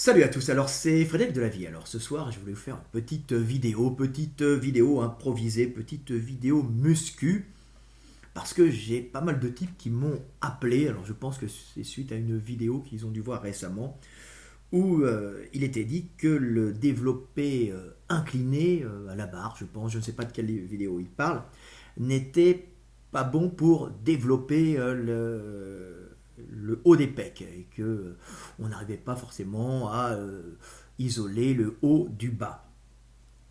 Salut à tous, alors c'est Frédéric de la Vie. Alors ce soir je voulais vous faire une petite vidéo improvisée, petite vidéo muscu, parce que j'ai pas mal de types qui m'ont appelé, alors je pense que c'est suite à une vidéo qu'ils ont dû voir récemment, où il était dit que le développé incliné à la barre, je pense, je ne sais pas de quelle vidéo il parle, n'était pas bon pour développer le haut des pecs et que on n'arrivait pas forcément à isoler le haut du bas.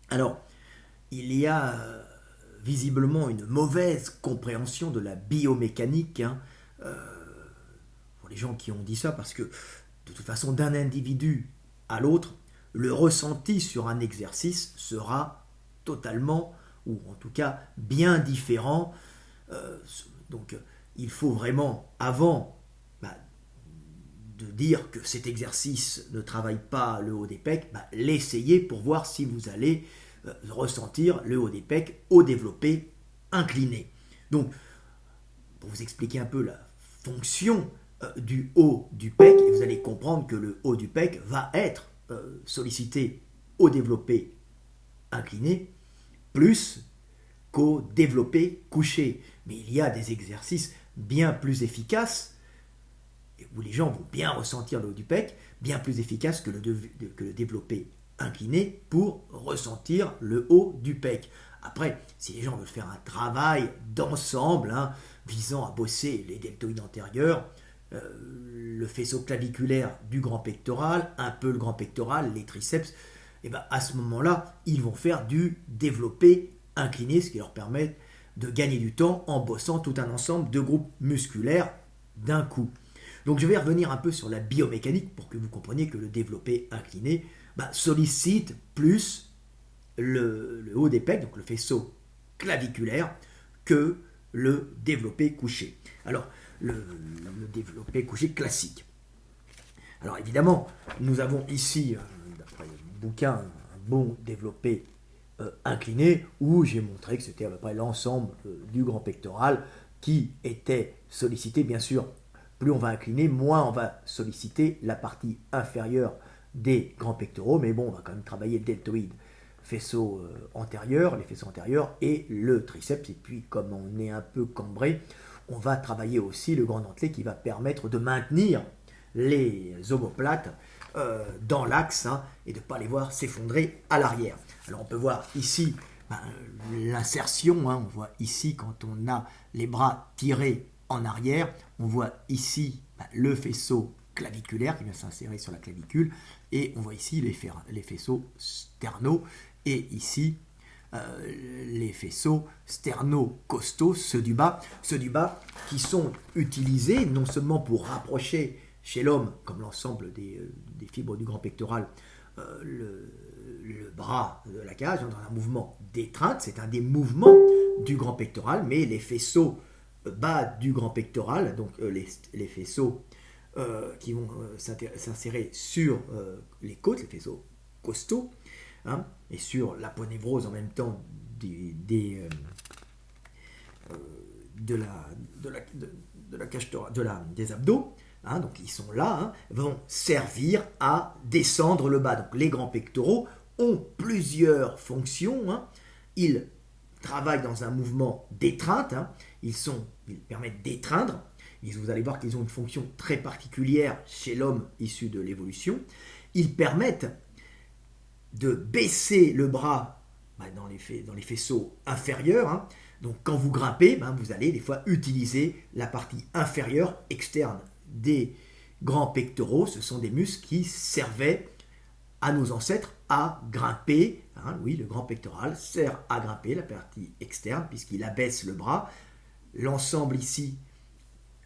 Alors, il y a visiblement une mauvaise compréhension de la biomécanique pour les gens qui ont dit ça, parce que de toute façon, d'un individu à l'autre, le ressenti sur un exercice sera totalement, ou en tout cas bien différent. Donc, il faut vraiment, avant de dire que cet exercice ne travaille pas le haut des pecs, l'essayer pour voir si vous allez ressentir le haut des pecs au développé incliné. Donc, pour vous expliquer un peu la fonction du haut du pec, et vous allez comprendre que le haut du pec va être sollicité au développé incliné plus qu'au développé couché. Mais il y a des exercices bien plus efficaces où les gens vont bien ressentir le haut du pec, bien plus efficaces que le développé incliné pour ressentir le haut du pec. Après, si les gens veulent faire un travail d'ensemble, visant à bosser les deltoïdes antérieurs, le faisceau claviculaire du grand pectoral, un peu le grand pectoral, les triceps, et à ce moment-là, ils vont faire du développé incliné, ce qui leur permet de gagner du temps en bossant tout un ensemble de groupes musculaires d'un coup. Donc je vais revenir un peu sur la biomécanique pour que vous compreniez que le développé incliné sollicite plus le haut des pecs, donc le faisceau claviculaire, que le développé couché. Alors, le développé couché classique. Alors évidemment, nous avons ici, d'après le bouquin, un bon développé incliné, où j'ai montré que c'était à peu près l'ensemble du grand pectoral qui était sollicité, bien sûr. Plus on va incliner, moins on va solliciter la partie inférieure des grands pectoraux, mais bon, on va quand même travailler le deltoïde, faisceau antérieur, les faisceaux antérieurs et le triceps, et puis comme on est un peu cambré, on va travailler aussi le grand dentelé qui va permettre de maintenir les omoplates dans l'axe et de ne pas les voir s'effondrer à l'arrière. Alors on peut voir ici l'insertion, on voit ici quand on a les bras tirés en arrière, on voit ici le faisceau claviculaire qui vient s'insérer sur la clavicule, et on voit ici les faisceaux sternaux, et ici les faisceaux sternocostaux, ceux du bas qui sont utilisés non seulement pour rapprocher chez l'homme, comme l'ensemble des fibres du grand pectoral, le bras de la cage dans un mouvement d'étreinte, c'est un des mouvements du grand pectoral, mais les faisceaux bas du grand pectoral, donc les faisceaux qui vont s'insérer sur les côtes, les faisceaux costaux, et sur l'aponévrose en même temps des abdos, donc ils sont là, vont servir à descendre le bas. Donc les grands pectoraux ont plusieurs fonctions, ils travaillent dans un mouvement d'étreinte, ils permettent d'étreindre. Vous allez voir qu'ils ont une fonction très particulière chez l'homme issu de l'évolution. Ils permettent de baisser le bras dans les faisceaux inférieurs. Donc quand vous grimpez, vous allez des fois utiliser la partie inférieure externe des grands pectoraux. Ce sont des muscles qui servaient à nos ancêtres à grimper. Oui, le grand pectoral sert à grimper, la partie externe, puisqu'il abaisse le bras. L'ensemble ici,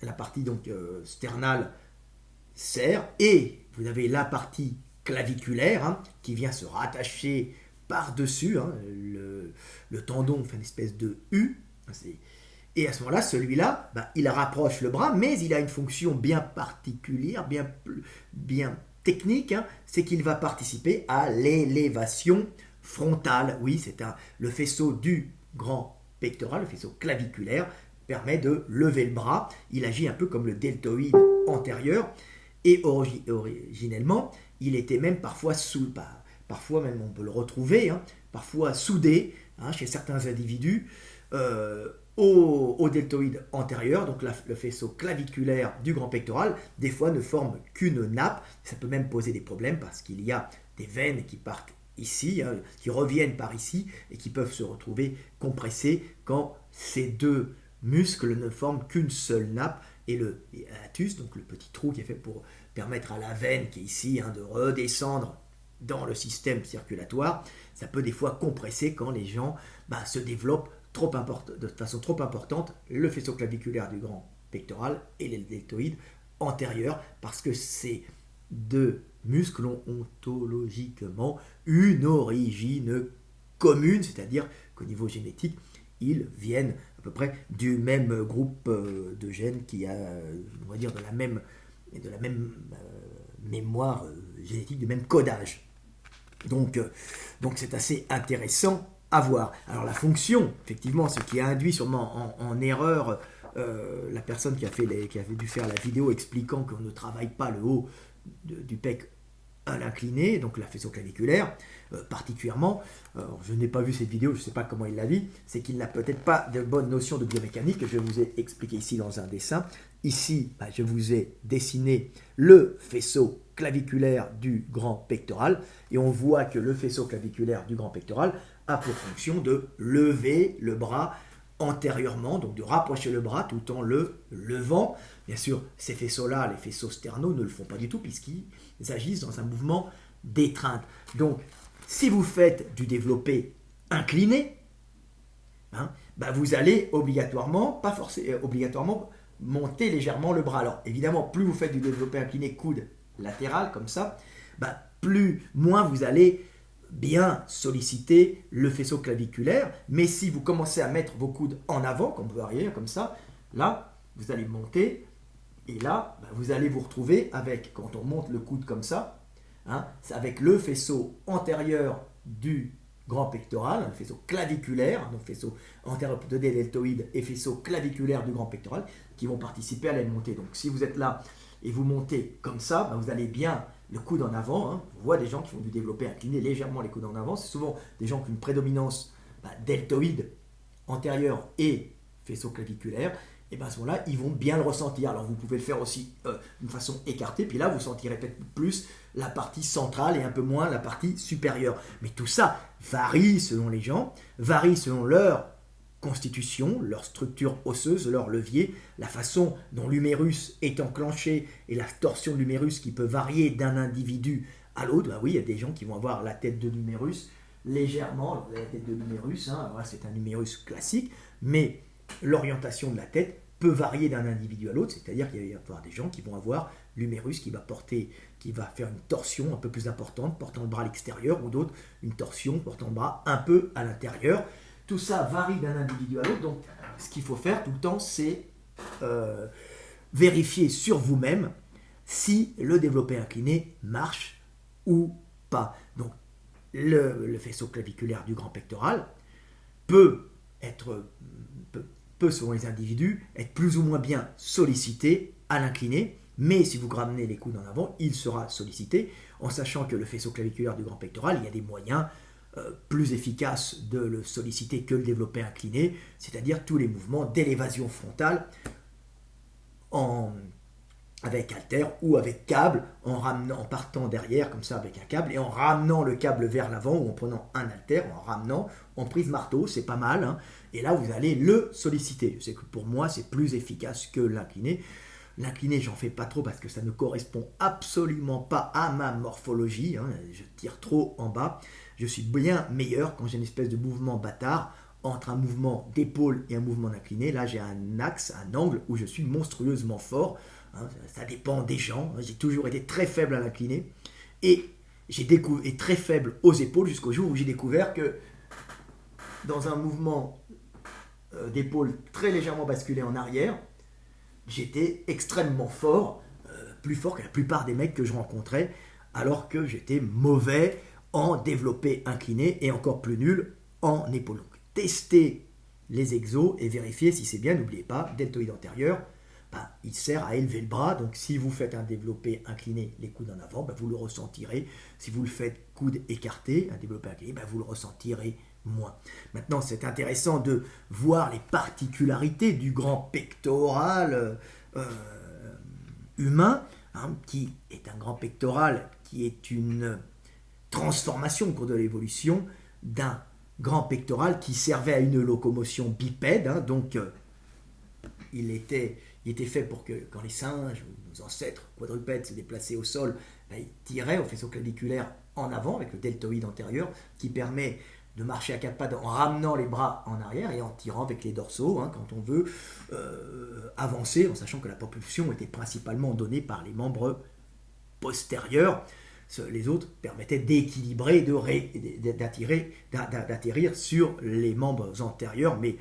la partie donc sternale sert, et vous avez la partie claviculaire qui vient se rattacher par-dessus, le tendon fait une espèce de U, et à ce moment-là, celui-là, il rapproche le bras, mais il a une fonction bien particulière, bien technique, c'est qu'il va participer à l'élévation frontale. Oui, c'est le faisceau du grand pectoral, le faisceau claviculaire, permet de lever le bras. Il agit un peu comme le deltoïde antérieur, Et originellement, il était même parfois parfois même on peut le retrouver, hein, parfois soudé, hein, chez certains individus, au deltoïde antérieur, donc le faisceau claviculaire du grand pectoral, des fois ne forme qu'une nappe. Ça peut même poser des problèmes parce qu'il y a des veines qui partent ici, hein, qui reviennent par ici et qui peuvent se retrouver compressées quand ces deux muscles ne forment qu'une seule nappe. Et le hiatus, donc le petit trou qui est fait pour permettre à la veine qui est ici, hein, de redescendre dans le système circulatoire, ça peut des fois compresser quand les gens se développent de façon trop importante le faisceau claviculaire du grand pectoral et les deltoïdes antérieurs, parce que ces deux muscles ont ontologiquement une origine commune, c'est-à-dire qu'au niveau génétique, ils viennent à peu près du même groupe de gènes qui a, on va dire, de la même mémoire génétique, du même codage. Donc c'est assez intéressant à voir. Alors la fonction, effectivement, ce qui a induit sûrement en erreur la personne qui avait dû faire la vidéo expliquant qu'on ne travaille pas le haut du pec à l'incliné, donc la faisceau claviculaire, particulièrement, je n'ai pas vu cette vidéo, je ne sais pas comment il l'a dit, c'est qu'il n'a peut-être pas de bonne notion de biomécanique, que je vous ai expliqué ici dans un dessin. Ici, je vous ai dessiné le faisceau claviculaire du grand pectoral, et on voit que le faisceau claviculaire du grand pectoral a pour fonction de lever le bras antérieurement, donc de rapprocher le bras tout en le levant. Bien sûr, ces faisceaux-là, les faisceaux sternaux, ne le font pas du tout puisqu'ils agissent dans un mouvement d'étreinte. Donc, si vous faites du développé incliné, vous allez obligatoirement monter légèrement le bras. Alors, évidemment, plus vous faites du développé incliné coude latéral, comme ça, moins vous allez bien solliciter le faisceau claviculaire, mais si vous commencez à mettre vos coudes en avant, comme vous arrière, comme ça, là, vous allez monter, et là, vous allez vous retrouver avec, quand on monte le coude comme ça, avec le faisceau antérieur du grand pectoral, le faisceau claviculaire, donc faisceau antérieur de deltoïde et faisceau claviculaire du grand pectoral, qui vont participer à la montée. Donc si vous êtes là et vous montez comme ça, vous allez bien le coude en avant. On voit des gens qui font du développé incliné légèrement les coudes en avant. C'est souvent des gens qui ont une prédominance deltoïde antérieure et faisceau claviculaire. Et à ce moment-là, ils vont bien le ressentir. Alors vous pouvez le faire aussi d'une façon écartée. Puis là, vous sentirez peut-être plus la partie centrale et un peu moins la partie supérieure. Mais tout ça varie selon les gens, varie selon leur constitution, leur structure osseuse, leur levier, la façon dont l'humérus est enclenché et la torsion de l'humérus qui peut varier d'un individu à l'autre. Oui, il y a des gens qui vont avoir la tête de l'humérus légèrement, la tête de l'humérus, c'est un humérus classique, mais l'orientation de la tête peut varier d'un individu à l'autre, c'est-à-dire qu'il va y avoir des gens qui vont avoir l'humérus qui va faire une torsion un peu plus importante, portant le bras à l'extérieur, ou d'autres, une torsion portant le bras un peu à l'intérieur. Tout ça varie d'un individu à l'autre, donc ce qu'il faut faire tout le temps, c'est vérifier sur vous-même si le développé incliné marche ou pas. Donc le faisceau claviculaire du grand pectoral peut, selon les individus, être plus ou moins bien sollicité à l'incliné, mais si vous ramenez les coudes en avant, il sera sollicité, en sachant que le faisceau claviculaire du grand pectoral, il y a des moyens plus efficace de le solliciter que le développé incliné, c'est-à-dire tous les mouvements d'élévation frontale avec haltère ou avec câble, en partant derrière comme ça avec un câble et en ramenant le câble vers l'avant ou en prenant un haltère, en ramenant en prise marteau, c'est pas mal, et là vous allez le solliciter. Je sais que pour moi c'est plus efficace que l'incliné. L'incliné, j'en fais pas trop parce que ça ne correspond absolument pas à ma morphologie. Je tire trop en bas. Je suis bien meilleur quand j'ai une espèce de mouvement bâtard entre un mouvement d'épaule et un mouvement incliné. Là, j'ai un axe, un angle où je suis monstrueusement fort. Ça dépend des gens. J'ai toujours été très faible à l'incliné et très faible aux épaules jusqu'au jour où j'ai découvert que dans un mouvement d'épaule très légèrement basculé en arrière, j'étais extrêmement fort, plus fort que la plupart des mecs que je rencontrais, alors que j'étais mauvais en développé incliné et encore plus nul en épaule. Donc, testez les exos et vérifiez si c'est bien. N'oubliez pas, deltoïde antérieur, il sert à élever le bras. Donc si vous faites un développé incliné, les coudes en avant, vous le ressentirez. Si vous le faites coudes écartés, un développé incliné, vous le ressentirez moins. Maintenant, c'est intéressant de voir les particularités du grand pectoral humain, qui est un grand pectoral, qui est une transformation au cours de l'évolution d'un grand pectoral qui servait à une locomotion bipède. Donc, il était fait pour que quand les singes, ou nos ancêtres quadrupèdes, se déplaçaient au sol, ils tiraient au faisceau claviculaire en avant avec le deltoïde antérieur qui permet de marcher à quatre pattes en ramenant les bras en arrière et en tirant avec les dorsaux quand on veut avancer, en sachant que la propulsion était principalement donnée par les membres postérieurs. Les autres permettaient d'équilibrer, d'atterrir sur les membres antérieurs, mais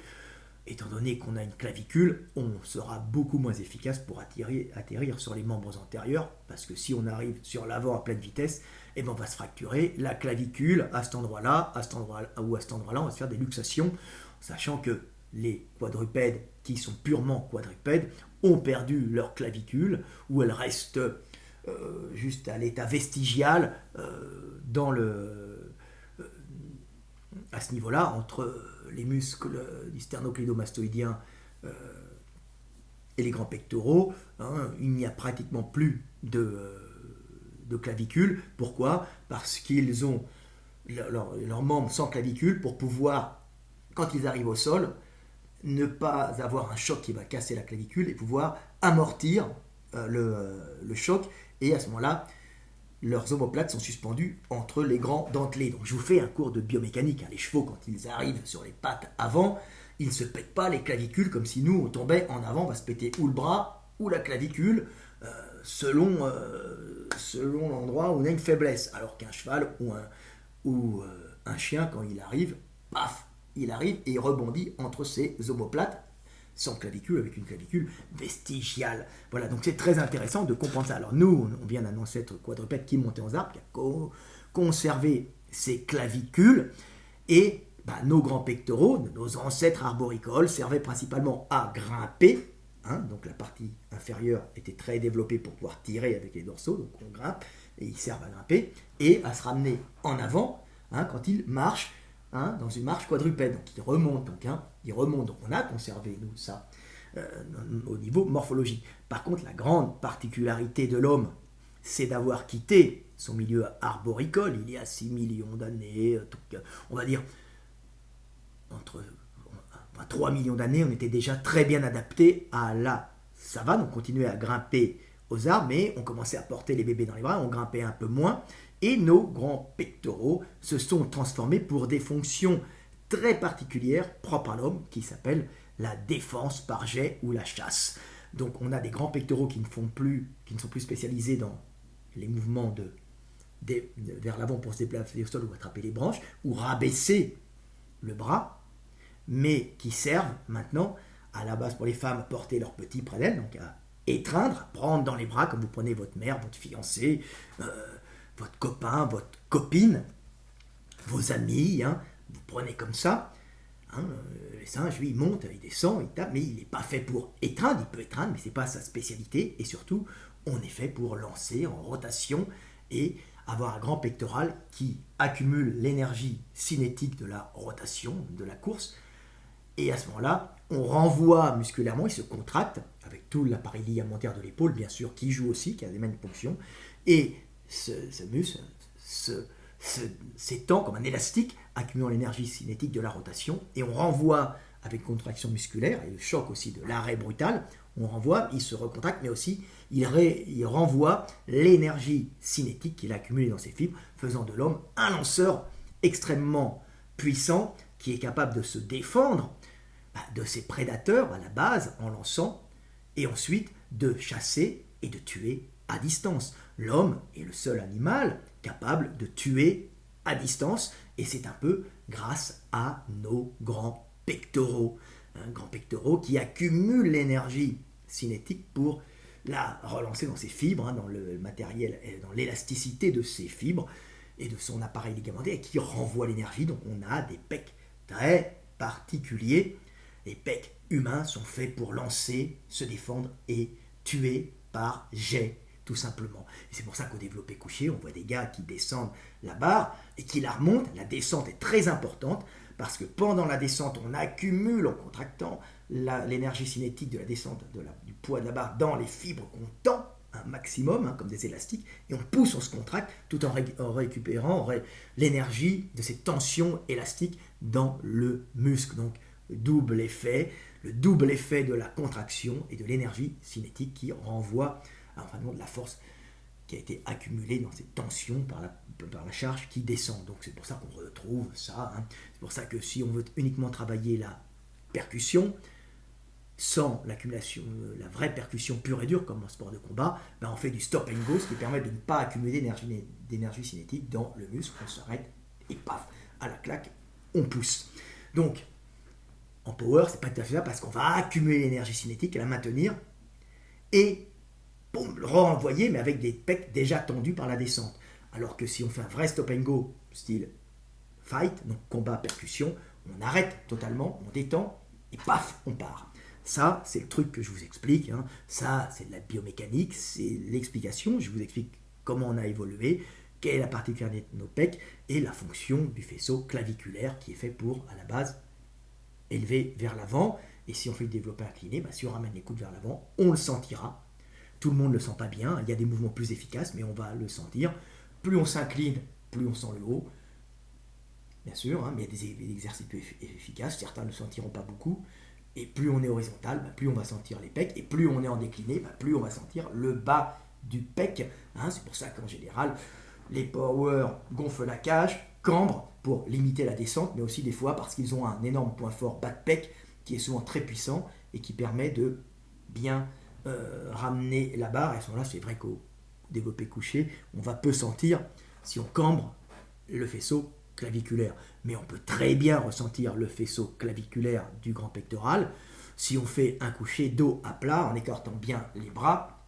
étant donné qu'on a une clavicule, on sera beaucoup moins efficace pour atterrir sur les membres antérieurs, parce que si on arrive sur l'avant à pleine vitesse, on va se fracturer la clavicule à cet endroit-là, à cet endroit-là, ou à cet endroit-là, on va se faire des luxations, sachant que les quadrupèdes qui sont purement quadrupèdes ont perdu leur clavicule, ou elles restent juste à l'état vestigial à ce niveau-là, entre les muscles du sternoclédomastoïdien et les grands pectoraux, il n'y a pratiquement plus de clavicule. Pourquoi ? Parce qu'ils ont leurs membres sans clavicule pour pouvoir, quand ils arrivent au sol, ne pas avoir un choc qui va casser la clavicule et pouvoir amortir le choc. Et à ce moment-là, leurs omoplates sont suspendues entre les grands dentelés. Donc je vous fais un cours de biomécanique. Les chevaux, quand ils arrivent sur les pattes avant, ils ne se pètent pas les clavicules comme si nous, on tombait en avant, on va se péter ou le bras ou la clavicule, selon l'endroit où on a une faiblesse. Alors qu'un cheval ou un chien, quand il arrive, paf, il arrive et il rebondit entre ses omoplates, sans clavicule, avec une clavicule vestigiale. Voilà, donc c'est très intéressant de comprendre ça. Alors nous, on vient d'un ancêtre quadrupède qui montait aux arbres, qui a conservé ses clavicules, et nos grands pectoraux, nos ancêtres arboricoles, servaient principalement à grimper. Donc la partie inférieure était très développée pour pouvoir tirer avec les dorsaux, donc on grimpe, et ils servent à grimper, et à se ramener en avant quand ils marchent, dans une marche quadrupède. Donc ils remontent, donc on a conservé, nous, ça, au niveau morphologique. Par contre, la grande particularité de l'homme, c'est d'avoir quitté son milieu arboricole il y a 6 millions d'années, on va dire, entre 3 millions d'années, on était déjà très bien adapté à la savane, on continuait à grimper aux arbres, mais on commençait à porter les bébés dans les bras, on grimpait un peu moins, et nos grands pectoraux se sont transformés pour des fonctions très particulières propres à l'homme, qui s'appellent la défense par jet ou la chasse. Donc on a des grands pectoraux qui ne sont plus spécialisés dans les mouvements vers l'avant pour se déplacer au sol ou attraper les branches, ou rabaisser le bras, mais qui servent maintenant, à la base pour les femmes, à porter leurs petits près d'elles, donc à étreindre, à prendre dans les bras comme vous prenez votre mère, votre fiancé, votre copain, votre copine, vos amis, vous prenez comme ça. Le singe, lui, il monte, il descend, il tape, mais il n'est pas fait pour étreindre, il peut étreindre, mais ce n'est pas sa spécialité, et surtout, on est fait pour lancer en rotation et avoir un grand pectoral qui accumule l'énergie cinétique de la rotation, de la course, et à ce moment-là, on renvoie musculairement, il se contracte, avec tout l'appareil ligamentaire de l'épaule, bien sûr, qui joue aussi, qui a les mêmes fonctions, et ce muscle s'étend comme un élastique, accumulant l'énergie cinétique de la rotation, et on renvoie avec contraction musculaire, et le choc aussi de l'arrêt brutal, on renvoie, il se recontracte, mais aussi il renvoie l'énergie cinétique qu'il a accumulée dans ses fibres, faisant de l'homme un lanceur extrêmement puissant, qui est capable de se défendre de ses prédateurs à la base en lançant, et ensuite de chasser et de tuer à distance. L'homme est le seul animal capable de tuer à distance, et c'est un peu grâce à nos grands pectoraux. Grands pectoraux qui accumulent l'énergie cinétique pour la relancer dans ses fibres, dans le matériel, dans l'élasticité de ses fibres et de son appareil ligamentaire, qui renvoie l'énergie. Donc on a des pecs très particuliers, Les pecs humains sont faits pour lancer, se défendre et tuer par jet, tout simplement. Et c'est pour ça qu'au développé couché, on voit des gars qui descendent la barre et qui la remontent. La descente est très importante parce que pendant la descente, on accumule en contractant l'énergie cinétique de la descente, du poids de la barre dans les fibres qu'on tend un maximum, comme des élastiques, et on pousse, on se contracte, tout en récupérant l'énergie de ces tensions élastiques dans le muscle. Donc, le double effet de la contraction et de l'énergie cinétique qui renvoie de la force qui a été accumulée dans ces tensions par la charge qui descend. Donc c'est pour ça qu'on retrouve ça. C'est pour ça que si on veut uniquement travailler la percussion, sans l'accumulation, la vraie percussion pure et dure, comme en sport de combat, on fait du stop and go, ce qui permet de ne pas accumuler d'énergie cinétique dans le muscle. On s'arrête et paf, à la claque, on pousse. Donc, en power, c'est pas tout à fait ça, parce qu'on va accumuler l'énergie cinétique, la maintenir, et boum, le renvoyer, mais avec des pecs déjà tendus par la descente. Alors que si on fait un vrai stop and go, style fight, donc combat, percussion, on arrête totalement, on détend, et paf, on part. Ça, c'est le truc que je vous explique. Ça, c'est de la biomécanique, c'est l'explication. Je vous explique comment on a évolué, quelle est la particularité de nos pecs, et la fonction du faisceau claviculaire qui est fait pour, à la base, élever vers l'avant. Et si on fait le développé incliné, si on ramène les coudes vers l'avant, on le sentira. Tout le monde ne le sent pas bien, il y a des mouvements plus efficaces, mais on va le sentir. Plus on s'incline, plus on sent le haut. Bien sûr, mais il y a des exercices plus efficaces, certains ne le sentiront pas beaucoup. Et plus on est horizontal, plus on va sentir les pecs. Et plus on est en décliné, plus on va sentir le bas du pec. C'est pour ça qu'en général, les power gonflent la cage, cambrent pour limiter la descente, mais aussi des fois parce qu'ils ont un énorme point fort bas de pec qui est souvent très puissant et qui permet de bien ramener la barre. Et à ce moment-là, c'est vrai qu'au développé couché, on va peu sentir si on cambre le faisceau claviculaire. Mais on peut très bien ressentir le faisceau claviculaire du grand pectoral si on fait un couché dos à plat en écartant bien les bras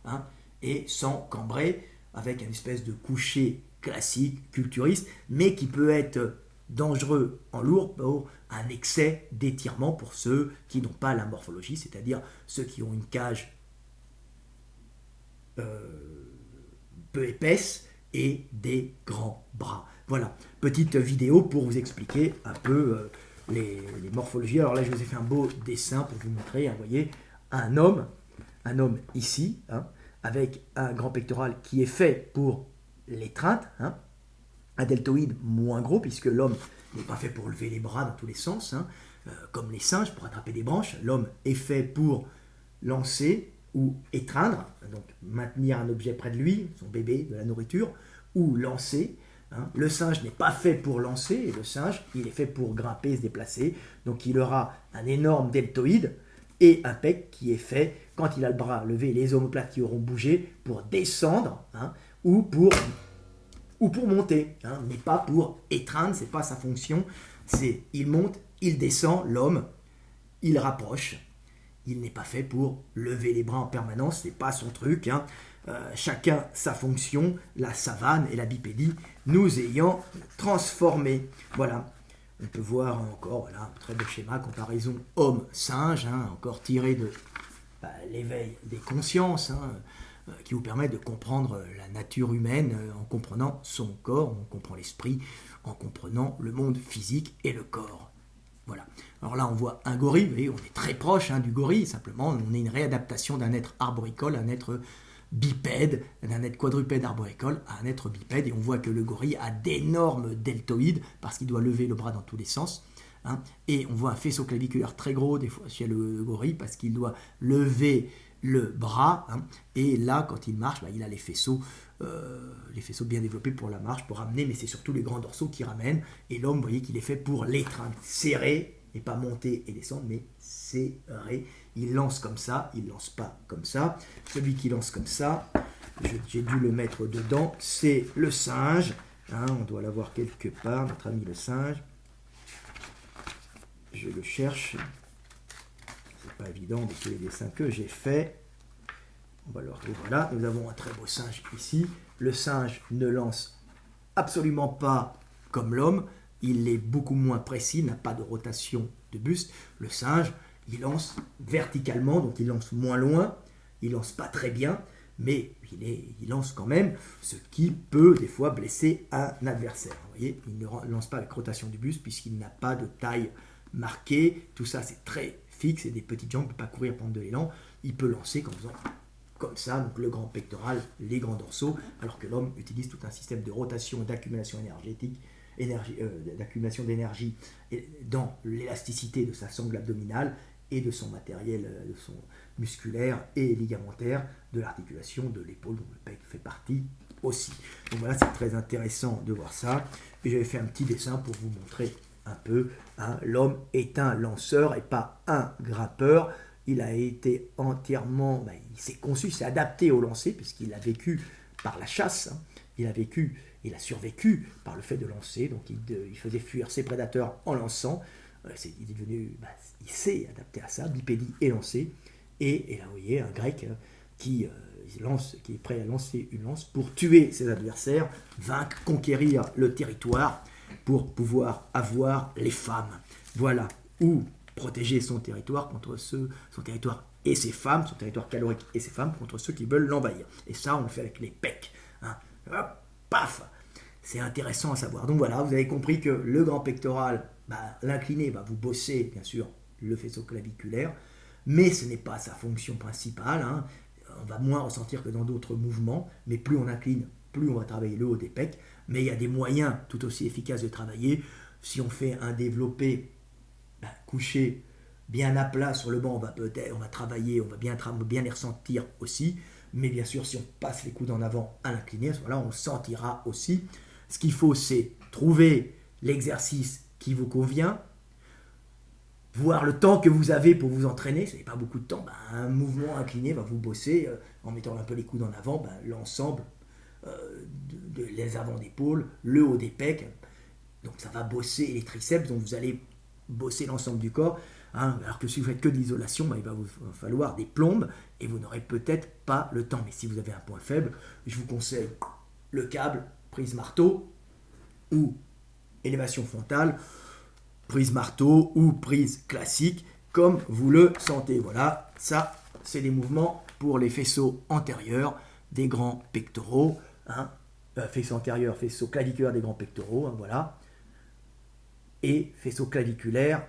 et sans cambrer, avec une espèce de coucher classique, culturiste, mais qui peut être dangereux en lourd pour un excès d'étirement pour ceux qui n'ont pas la morphologie, c'est-à-dire ceux qui ont une cage peu épaisse et des grands bras. Voilà, petite vidéo pour vous expliquer un peu les morphologies. Alors là, je vous ai fait un beau dessin pour vous montrer, vous voyez, un homme ici, avec un grand pectoral qui est fait pour l'étreinte, un deltoïde moins gros, puisque l'homme n'est pas fait pour lever les bras dans tous les sens, comme les singes, pour attraper des branches. L'homme est fait pour lancer ou étreindre, donc maintenir un objet près de lui, son bébé, de la nourriture, ou lancer. Le singe n'est pas fait pour lancer, et le singe, il est fait pour grimper, se déplacer. Donc il aura un énorme deltoïde et un pec qui est fait, quand il a le bras levé, les omoplates qui auront bougé, pour descendre ou pour monter, mais pas pour étreindre, c'est pas sa fonction. C'est il monte, il descend, l'homme, il rapproche. Il n'est pas fait pour lever les bras en permanence, c'est pas son truc. Chacun sa fonction, la savane et la bipédie nous ayant transformés. Voilà, on peut voir encore un très beau schéma, comparaison homme-singe, encore tiré de l'éveil des consciences, qui vous permet de comprendre la nature humaine en comprenant son corps, on comprend l'esprit, en comprenant le monde physique et le corps. Voilà. Alors là, on voit un gorille, vous voyez, on est très proche du gorille, simplement, on est une réadaptation d'un être arboricole à un être bipède, d'un être quadrupède arboricole à un être bipède, et on voit que le gorille a d'énormes deltoïdes, parce qu'il doit lever le bras dans tous les sens, et on voit un faisceau claviculaire très gros, des fois, chez le gorille, parce qu'il doit lever le bras, et là, quand il marche, il a les faisceaux bien développés pour la marche, pour ramener, mais c'est surtout les grands dorsaux qui ramènent, et l'homme, vous voyez qu'il est fait pour l'étreindre, serrer, et pas monter et descendre, mais serrer. Il lance comme ça, il lance pas comme ça. Celui qui lance comme ça, j'ai dû le mettre dedans, c'est le singe. On doit l'avoir quelque part, notre ami le singe. Je le cherche. C'est pas évident de tous les dessins que j'ai faits. On va le retrouver. Voilà, nous avons un très beau singe ici. Le singe ne lance absolument pas comme l'homme. Il est beaucoup moins précis, n'a pas de rotation de buste. Le singe, il lance verticalement, donc il lance moins loin, il lance pas très bien, mais il lance quand même, ce qui peut des fois blesser un adversaire. Vous voyez, il ne lance pas avec rotation du buste puisqu'il n'a pas de taille marquée. Tout ça, c'est très fixe et des petites jambes, il ne peut pas courir, prendre de l'élan. Il peut lancer comme faisant comme ça, donc le grand pectoral, les grands dorsaux, alors que l'homme utilise tout un système de rotation, d'accumulation énergétique, d'accumulation d'énergie dans l'élasticité de sa sangle abdominale et de son matériel, de son musculaire et ligamentaire, de l'articulation de l'épaule, dont le pec fait partie aussi. Donc voilà, c'est très intéressant de voir ça. Et j'avais fait un petit dessin pour vous montrer un peu. L'homme est un lanceur et pas un grimpeur. Il a été entièrement, il s'est conçu, s'est adapté au lancer, puisqu'il a vécu par la chasse. Il a survécu par le fait de lancer. Donc il faisait fuir ses prédateurs en lançant. Il est devenu, il s'est adapté à ça, bipédie et lancer. Et là, vous voyez, un grec qui est prêt à lancer une lance pour tuer ses adversaires, vaincre, conquérir le territoire, pour pouvoir avoir les femmes. Voilà, ou protéger son territoire son territoire et ses femmes, son territoire calorique et ses femmes contre ceux qui veulent l'envahir. Et ça, on le fait avec les pecs. Hop, paf. C'est intéressant à savoir. Donc voilà, vous avez compris que le grand pectoral, l'incliné va vous bosser, bien sûr, le faisceau claviculaire, mais ce n'est pas sa fonction principale. On va moins ressentir que dans d'autres mouvements, mais plus on incline, plus on va travailler le haut des pecs. Mais il y a des moyens tout aussi efficaces de travailler. Si on fait un développé couché bien à plat sur le banc, on va travailler, on va bien les ressentir aussi. Mais bien sûr, si on passe les coudes en avant à l'incliné, à ce moment-là, on sentira aussi. Ce qu'il faut, c'est trouver l'exercice qui vous convient, voir le temps que vous avez pour vous entraîner. Ce n'est pas beaucoup de temps. Un mouvement incliné va vous bosser en mettant un peu les coudes en avant, l'ensemble, les avants d'épaule, le haut des pecs. Donc ça va bosser les triceps, donc vous allez bosser l'ensemble du corps. Alors que si vous faites que de l'isolation, il va vous falloir des plombes et vous n'aurez peut-être pas le temps. Mais si vous avez un point faible, je vous conseille le câble, prise marteau ou élévation frontale, prise marteau ou prise classique, comme vous le sentez. Voilà, ça c'est des mouvements pour les faisceaux antérieurs des grands pectoraux. Faisceau antérieur, faisceau claviculaire des grands pectoraux, voilà. Et faisceau claviculaire,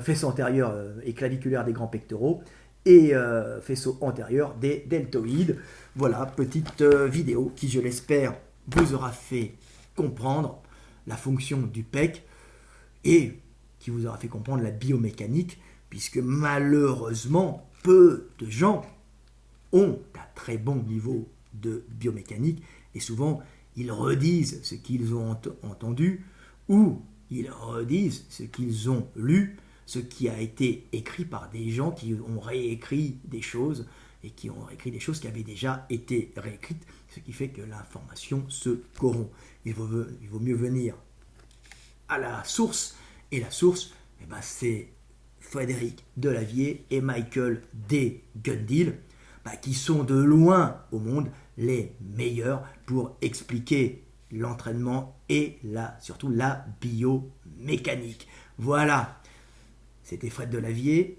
faisceau antérieur et claviculaire des grands pectoraux, et faisceau antérieur des deltoïdes. Voilà, petite vidéo qui, je l'espère, vous aura fait comprendre la fonction du pec et qui vous aura fait comprendre la biomécanique, puisque malheureusement, peu de gens ont un très bon niveau de biomécanique, et souvent, ils redisent ce qu'ils ont entendu, ou ils redisent ce qu'ils ont lu, ce qui a été écrit par des gens qui ont réécrit des choses, et qui ont écrit des choses qui avaient déjà été réécrites, ce qui fait que l'information se corrompt. Il vaut mieux venir à la source, et la source, c'est Frédéric Delavier et Michael D. Gundil, qui sont de loin au monde les meilleurs pour expliquer l'entraînement et surtout la biomécanique. Voilà, c'était Fred Delavier.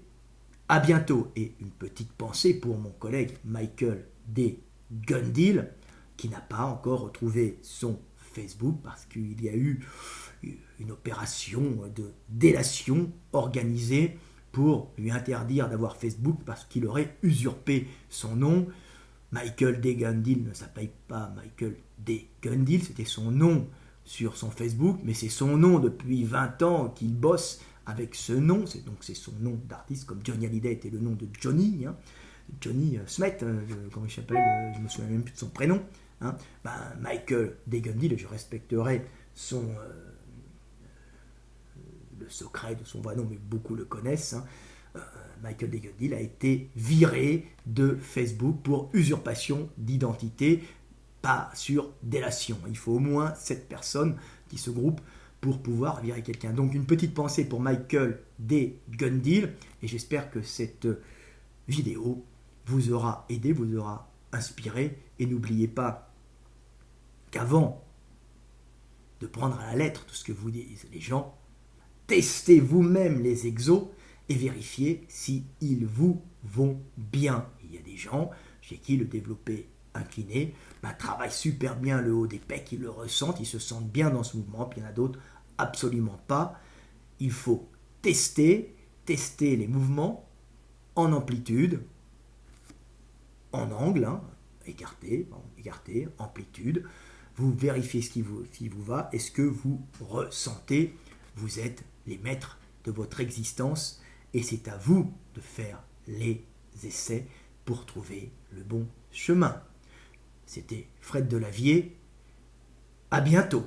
À bientôt, et une petite pensée pour mon collègue Michael D. Gundil, qui n'a pas encore retrouvé son Facebook parce qu'il y a eu une opération de délation organisée pour lui interdire d'avoir Facebook parce qu'il aurait usurpé son nom. Michael D. Gundil ne s'appelle pas Michael D. Gundil, c'était son nom sur son Facebook, mais c'est son nom depuis 20 ans qu'il bosse avec ce nom, c'est son nom d'artiste, comme Johnny Hallyday était le nom de Johnny, Johnny Smet, comment il s'appelle, je ne me souviens même plus de son prénom. Michael D. Gundil, je respecterai le secret de son vrai nom, mais beaucoup le connaissent. Michael D. Gundil a été viré de Facebook pour usurpation d'identité, pas sur délation. Il faut au moins 7 personnes qui se groupent pour pouvoir virer quelqu'un. Donc une petite pensée pour Michael D. Gundil, et j'espère que cette vidéo vous aura aidé, vous aura inspiré, et n'oubliez pas qu'avant de prendre à la lettre tout ce que vous disent les gens, testez vous-même les exos et vérifiez s'ils vous vont bien. Il y a des gens chez qui le développé incliné travaille super bien le haut des pecs, ils le ressentent, ils se sentent bien dans ce mouvement, puis il y en a d'autres absolument pas. Il faut tester les mouvements en amplitude, en angle, écarté, amplitude. Vous vérifiez ce qui vous va et ce que vous ressentez. Vous êtes les maîtres de votre existence et c'est à vous de faire les essais pour trouver le bon chemin. C'était Fred Delavier. À bientôt.